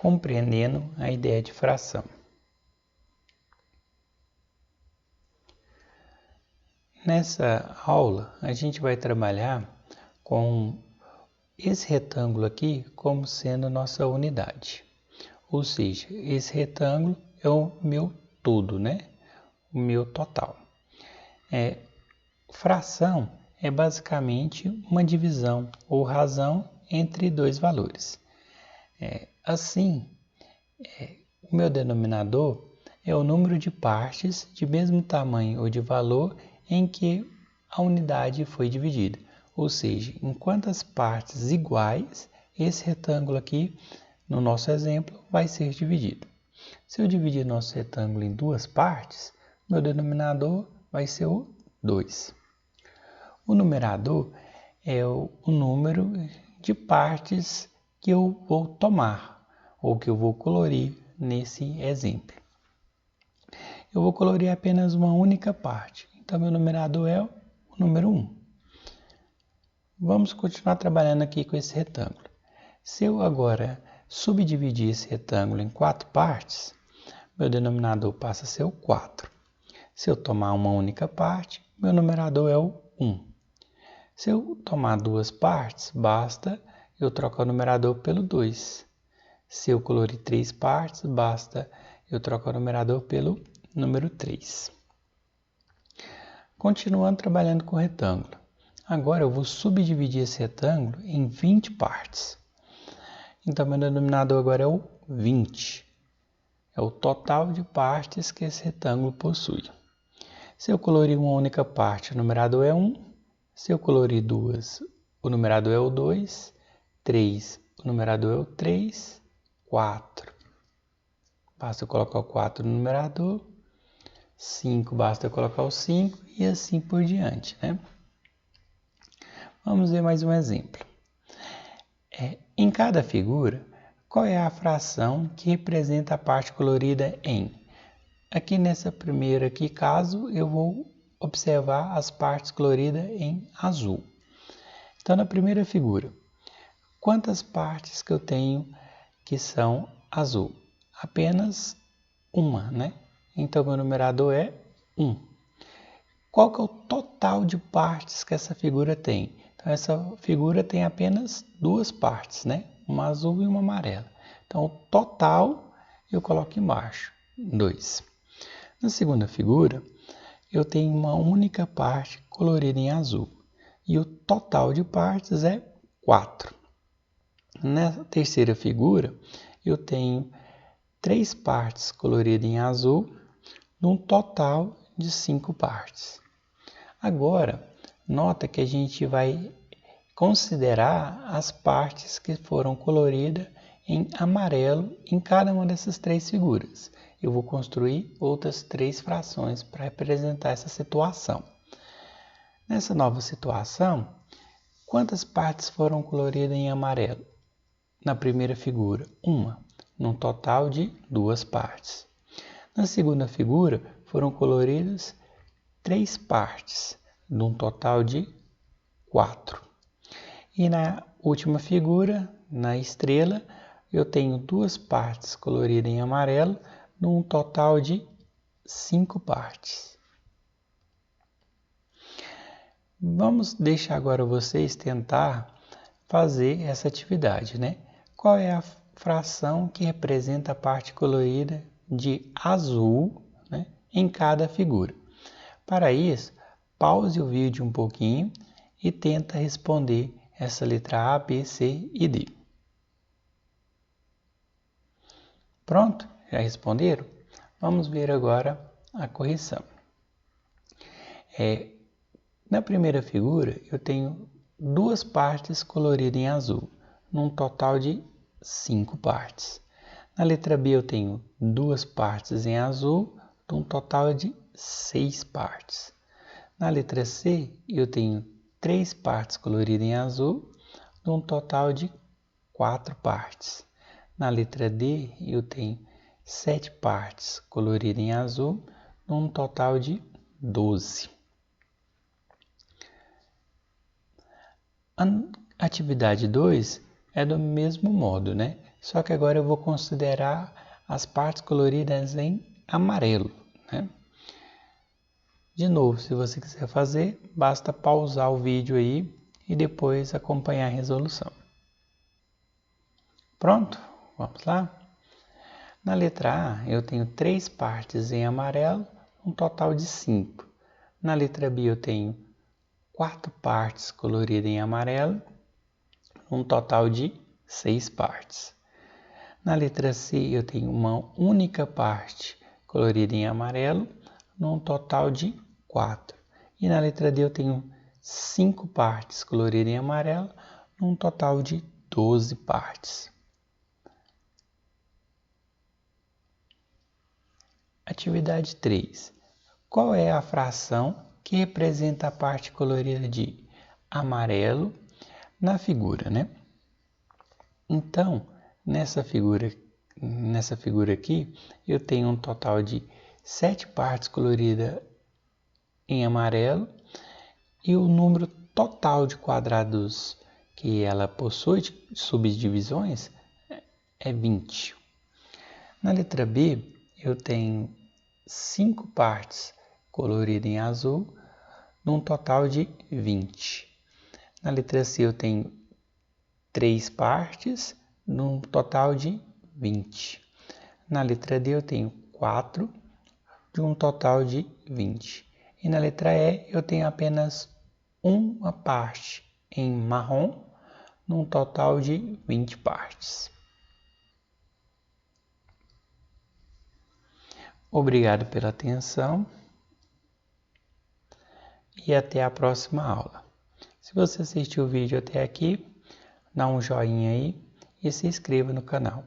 compreendendo a ideia de fração. Nessa aula, a gente vai trabalhar com esse retângulo aqui como sendo nossa unidade. Ou seja, esse retângulo é o meu tudo, né? O meu total. Fração é basicamente uma divisão ou razão entre dois valores. O meu denominador é o número de partes de mesmo tamanho ou de valor em que a unidade foi dividida. Ou seja, em quantas partes iguais esse retângulo aqui, no nosso exemplo, vai ser dividido. Se eu dividir nosso retângulo em duas partes, meu denominador vai ser o 2. O numerador é o número de partes que eu vou tomar ou que eu vou colorir nesse exemplo. Eu vou colorir apenas uma única parte. Então, meu numerador é o número 1. Vamos continuar trabalhando aqui com esse retângulo. Se eu agora subdividir esse retângulo em 4 partes, meu denominador passa a ser o 4. Se eu tomar uma única parte, meu numerador é o 1. Se eu tomar 2 partes, basta eu trocar o numerador pelo 2. Se eu colorir 3 partes, basta eu trocar o numerador pelo número 3. Continuando trabalhando com o retângulo. Agora eu vou subdividir esse retângulo em 20 partes. Então, meu denominador agora é o 20. É o total de partes que esse retângulo possui. Se eu colorir uma única parte, o numerador é 1. Se eu colorir 2, o numerador é o 2. 3, o numerador é o 3. 4. Basta eu colocar o 4 no numerador. 5, basta eu colocar o 5 e assim por diante, né? Vamos ver mais um exemplo. Em cada figura, qual é a fração que representa a parte colorida em? Aqui nessa primeira aqui, caso, eu vou observar as partes coloridas em azul. Então, na primeira figura, quantas partes que eu tenho que são azul? Apenas uma, né? Então, meu numerador é 1. Qual que é o total de partes que essa figura tem? Então, essa figura tem apenas 2 partes, né? Uma azul e uma amarela. Então, o total eu coloco embaixo, 2. Na segunda figura, eu tenho uma única parte colorida em azul. E o total de partes é 4. Na terceira figura, eu tenho 3 partes coloridas em azul, num total de 5 partes. Agora, nota que a gente vai considerar as partes que foram coloridas em amarelo em cada uma dessas 3 figuras. Eu vou construir outras 3 frações para representar essa situação. Nessa nova situação, quantas partes foram coloridas em amarelo? Na primeira figura, uma, num total de 2 partes. Na segunda figura, foram coloridas 3 partes, num total de 4. E na última figura, na estrela, eu tenho 2 partes coloridas em amarelo, num total de 5 partes. Vamos deixar agora vocês tentar fazer essa atividade, né? Qual é a fração que representa a parte colorida de azul, né, em cada figura? Para isso, pause o vídeo um pouquinho e tenta responder essa letra A, B, C e D. Pronto? Já responderam? Vamos ver agora a correção. Na primeira figura, eu tenho 2 partes coloridas em azul, num total de 5 partes. Na letra B, eu tenho 2 partes em azul, num total de 6 partes. Na letra C, eu tenho 3 partes coloridas em azul, num total de 4 partes. Na letra D, eu tenho 7 partes coloridas em azul, num total de 12. A atividade 2 é do mesmo modo, né? só que agora eu vou considerar as partes coloridas em amarelo, né? De novo, se você quiser fazer, basta pausar o vídeo aí e depois acompanhar a resolução. Pronto? Vamos lá? Na letra A, eu tenho 3 partes em amarelo, um total de 5. Na letra B, eu tenho 4 partes coloridas em amarelo, um total de 6 partes. Na letra C, eu tenho uma única parte colorida em amarelo, num total de 4. E na letra D, eu tenho 5 partes coloridas em amarelo, num total de 12 partes. Atividade 3. Qual é a fração que representa a parte colorida de amarelo na figura, né? Então, nessa figura aqui, eu tenho um total de 7 partes coloridas em amarelo e o número total de quadrados que ela possui, de subdivisões, é 20. Na letra B, eu tenho 5 partes coloridas em azul, num total de 20. Na letra C, eu tenho 3 partes, num total de 20. Na letra D, eu tenho 4, de um total de 20. E na letra E, eu tenho apenas uma parte em marrom, num total de 20 partes. Obrigado pela atenção e até a próxima aula. Se você assistiu o vídeo até aqui, dá um joinha aí e se inscreva no canal.